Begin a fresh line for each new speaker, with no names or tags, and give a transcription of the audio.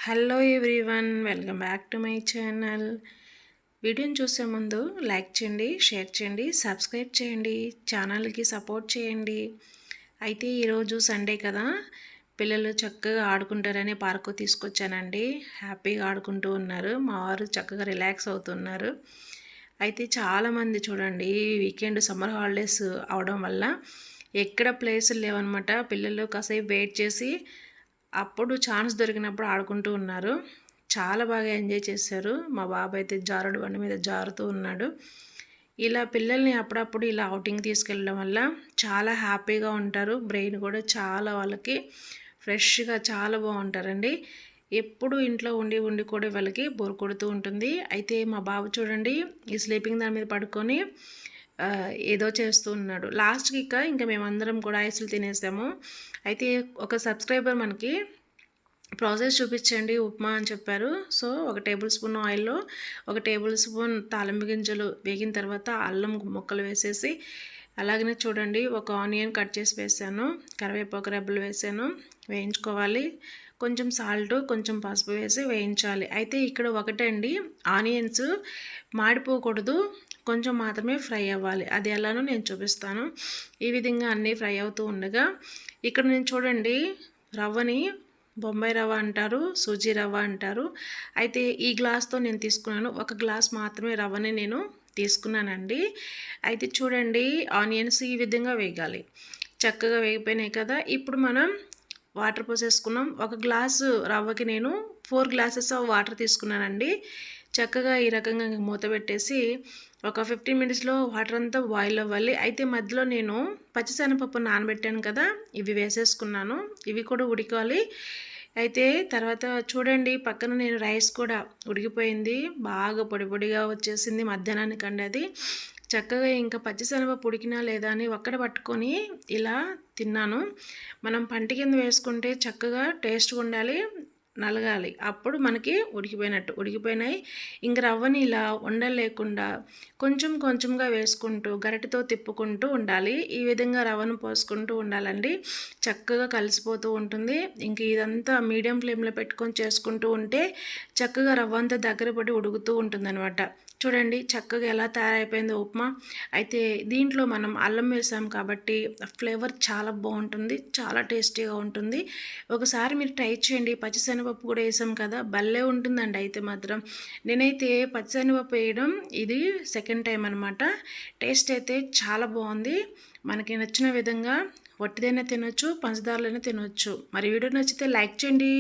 Hello everyone, welcome back to my channel. వీడియోని చూసే ముందు లైక్ చేయండి, షేర్ చేయండి, సబ్స్క్రైబ్ చేయండి, ఛానల్కి సపోర్ట్ చేయండి. అయితే ఈరోజు సండే కదా, పిల్లలు చక్కగా ఆడుకుంటారని పార్కు తీసుకొచ్చానండి. హ్యాపీగా ఆడుకుంటూ ఉన్నారు. మా వారు చక్కగా రిలాక్స్ అవుతున్నారు. అయితే చాలామంది చూడండి, వీకెండ్ సమ్మర్ హాలిడేస్ అవడం వల్ల ఎక్కడ ప్లేసులు లేవన్నమాట. పిల్లలు కాసేపు వెయిట్ చేసి అప్పుడు ఛాన్స్ దొరికినప్పుడు ఆడుకుంటూ ఉన్నారు. చాలా బాగా ఎంజాయ్ చేశారు. మా బాబు అయితే జారుడు బండి మీద జారుతూ ఉన్నాడు. ఇలా పిల్లల్ని అప్పుడప్పుడు ఇలా ఔటింగ్ తీసుకెళ్ళడం వల్ల చాలా హ్యాపీగా ఉంటారు. బ్రెయిన్ కూడా చాలా వాళ్ళకి ఫ్రెష్గా చాలా బాగుంటారండి. ఎప్పుడు ఇంట్లో ఉండి ఉండి కూడా వాళ్ళకి బోర్ కొడుతూ ఉంటుంది. అయితే మా బాబు చూడండి, ఈ స్లీపింగ్ దాని మీద పడుకొని ఏదో చేస్తూ ఉన్నాడు. లాస్ట్కి ఇంకా మేమందరం కూడా ఐస్లు తినేసాము. అయితే ఒక సబ్స్క్రైబర్ మనకి ప్రాసెస్ చూపించండి ఉప్మా అని చెప్పారు. సో 1 టేబుల్ స్పూన్ ఆయిల్లో 1 టేబుల్ స్పూన్ తాలింపు గింజలు వేగిన తర్వాత అల్లం ముక్కలు వేసేసి, అలాగనే చూడండి ఒక ఆనియన్ కట్ చేసి వేసాను, కరివేపాకు రెబ్బలు వేసాను, వేయించుకోవాలి. కొంచెం సాల్ట్, కొంచెం పసుపు వేసి వేయించాలి. అయితే ఇక్కడ ఒకటండి, ఆనియన్స్ మాడిపోకూడదు, కొంచెం మాత్రమే ఫ్రై అవ్వాలి. అది ఎలానో నేను చూపిస్తాను. ఈ విధంగా అన్నీ ఫ్రై అవుతూ ఉండగా ఇక్కడ నేను చూడండి, రవ్వని బొంబాయి రవ్వ అంటారు, సూజీ రవ్వ అంటారు. అయితే ఈ గ్లాస్తో నేను తీసుకున్నాను. 1 గ్లాస్ మాత్రమే రవ్వని నేను తీసుకున్నానండి. అయితే చూడండి, ఆనియన్స్ ఈ విధంగా వేగాలి. చక్కగా వేగిపోయినాయి కదా. ఇప్పుడు మనం వాటర్ పోసేసుకున్నాం. 1 గ్లాసు రవ్వకి నేను 4 గ్లాసెస్ ఆఫ్ వాటర్ తీసుకున్నానండి. చక్కగా ఈ రకంగా మూత పెట్టేసి ఒక 15 మినిట్స్లో వాటర్ అంతా బాయిల్ అవ్వాలి. అయితే మధ్యలో నేను పచ్చిశనగపప్పు నానబెట్టాను కదా, ఇవి వేసేసుకున్నాను. ఇవి కూడా ఉడకాలి. అయితే తర్వాత చూడండి, పక్కన నేను రైస్ కూడా ఉడికిపోయింది, బాగా పొడి పొడిగా వచ్చేసింది మధ్యాహ్నానికండి. అది చక్కగా ఇంకా పచ్చిశనగపప్పు ఉడికినా లేదా అని ఒక్కడ పట్టుకొని ఇలా తిన్నాను. మనం పంటి కింద వేసుకుంటే చక్కగా టేస్ట్గా ఉండాలి, నలగాలి, అప్పుడు మనకి ఉడికిపోయినాయి. ఇంక రవ్వని ఇలా ఉండలేకుండా కొంచెం కొంచెంగా వేసుకుంటూ గరిటెతో తిప్పుకుంటూ ఉండాలి. ఈ విధంగా రవ్వను పోసుకుంటూ ఉండాలండి. చక్కగా కలిసిపోతూ ఉంటుంది. ఇంక ఇదంతా మీడియం ఫ్లేమ్లో పెట్టుకొని చేసుకుంటూ ఉంటే చక్కగా రవ్వ అంతా దగ్గర పడి ఉడుకుతూ ఉంటుందన్నమాట. చూడండి చక్కగా ఎలా తయారైపోయిందో ఉప్మా. అయితే దీంట్లో మనం అల్లం వేసాం కాబట్టి ఫ్లేవర్ చాలా బాగుంటుంది, చాలా టేస్టీగా ఉంటుంది. ఒకసారి మీరు ట్రై చేయండి. పచ్చిశనగపప్పు కూడా వేసాం కదా, భలే ఉంటుందండి. అయితే మాత్రం నేనైతే పచ్చిశనగపప్పు వేయడం ఇది సెకండ్ టైం అనమాట. టేస్ట్ అయితే చాలా బాగుంది. మనకి నచ్చిన విధంగా వట్టిదైనా తినొచ్చు, పంచదారలైనా తినొచ్చు. మరి వీడియో నచ్చితే లైక్ చేయండి.